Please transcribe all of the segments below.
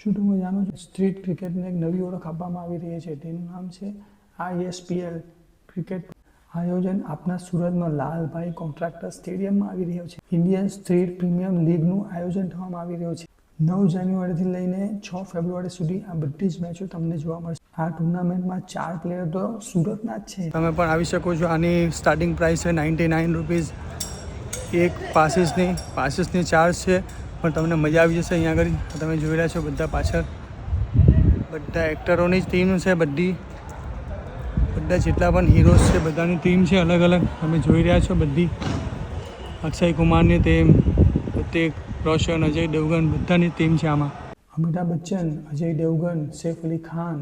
શું તમે જાણો છો સ્ટ્રીટ ક્રિકેટને એક નવી ઓળખ આપવામાં આવી રહી છે, તેનું નામ છે ISPL ક્રિકેટ આયોજન આપના સુરતમાં લાલભાઈ કોન્ટ્રાક્ટર સ્ટેડિયમમાં આવી રહ્યો છે. ઇન્ડિયન સ્ટ્રીટ પ્રીમિયમ લીગનું આયોજન થવામાં આવી રહ્યું છે. 9 જાન્યુઆરીથી લઈને 6 ફેબ્રુઆરી સુધી આ બધી જ મેચો તમને જોવા મળશે. આ ટુર્નામેન્ટમાં 4 પ્લેયર તો સુરતના જ છે. તમે પણ આવી શકો છો. આની સ્ટાર્ટિંગ પ્રાઇસ છે 99 રૂપીઝ. એક પાસીસની ચાર્જ છે, પણ તમને મજા આવી જશે. અહીંયા આગળ તમે જોઈ રહ્યા છો બધા પાછળ બધા એક્ટરોની જ ટીમ છે. બધા જેટલા પણ હીરોઝ છે બધાની ટીમ છે અલગ અલગ. તમે જોઈ રહ્યા છો બધી અક્ષય કુમારની ટીમ, ઋતિક રોશન, અજય દેવગન બધાની ટીમ છે આમાં. અમિતાભ બચ્ચન, અજય દેવગન, સૈફ અલી ખાન,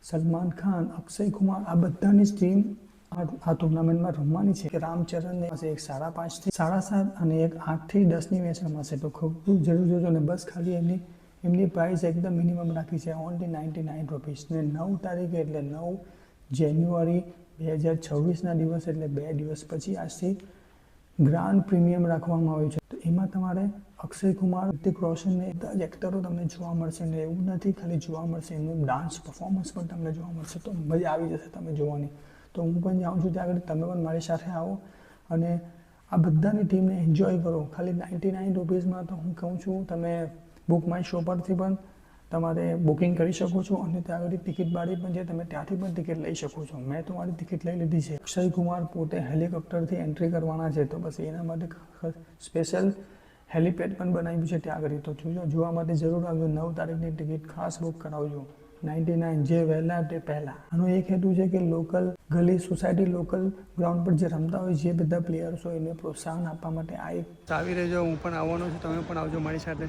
સલમાન ખાન, અક્ષય કુમાર આ બધાની જ ટીમ આ ટુર્નામેન્ટમાં રમવાની છે. રામચરણને એક 5:30 થી 7:30 અને એક 8 થી 10ની મેચ રમાશે. તો ખૂબ જરૂર જોજો. અને બસ ખાલી એમની પ્રાઇસ એકદમ મિનિમમ રાખી છે, ઓનલી 99 રૂપીસ. ને 9 તારીખે એટલે 9 જાન્યુઆરી 2026ના દિવસ એટલે 2 દિવસ પછી આજથી ગ્રાન્ડ પ્રીમિયમ રાખવામાં આવ્યું છે. તો એમાં તમારે અક્ષય કુમાર, ઋતિક રોશન ને બધા જ એક્ટરો તમને જોવા મળશે. ને એવું નથી ખાલી જોવા મળશે, એમનું ડાન્સ પરફોર્મન્સ પણ તમને જોવા મળશે. તો મજા આવી જશે તમે જોવાની. તો હું પણ જાઉં છું ત્યાં આગળ, તમે પણ મારી સાથે આવો અને આ બધાની ટીમને એન્જોય કરો. ખાલી 99 રૂપીઝમાં તો હું કહું છું તમે બુક માય શો પરથી પણ તમારે બુકિંગ કરી શકો છો અને ત્યાં આગળ ટિકિટ બાળી પણ છે, તમે ત્યાંથી પણ ટિકિટ લઈ શકો છો. મેં તો મારી ટિકિટ લઈ લીધી છે. અક્ષય કુમાર પોતે હેલિકોપ્ટરથી એન્ટ્રી કરવાના છે, તો બસ એના માટે સ્પેશિયલ હેલિપેડ પણ બનાવ્યું છે ત્યાં આગળ. તો જોવા માટે જરૂર આવજો. 9 તારીખની ટિકિટ ખાસ બુક કરાવજો. 99 જે વહેલા તે પહેલાં. આનો એક હેતુ છે કે લોકલ ગલી સોસાયટી, લોકલ ગ્રાઉન્ડ પર જે રમતા હોય જે બધા પ્લેયર્સ હોય એને પ્રોત્સાહન આપવા માટે આ એક આવી રહેજો. હું પણ આવવાનો છું, તમે પણ આવજો મારી સાથે.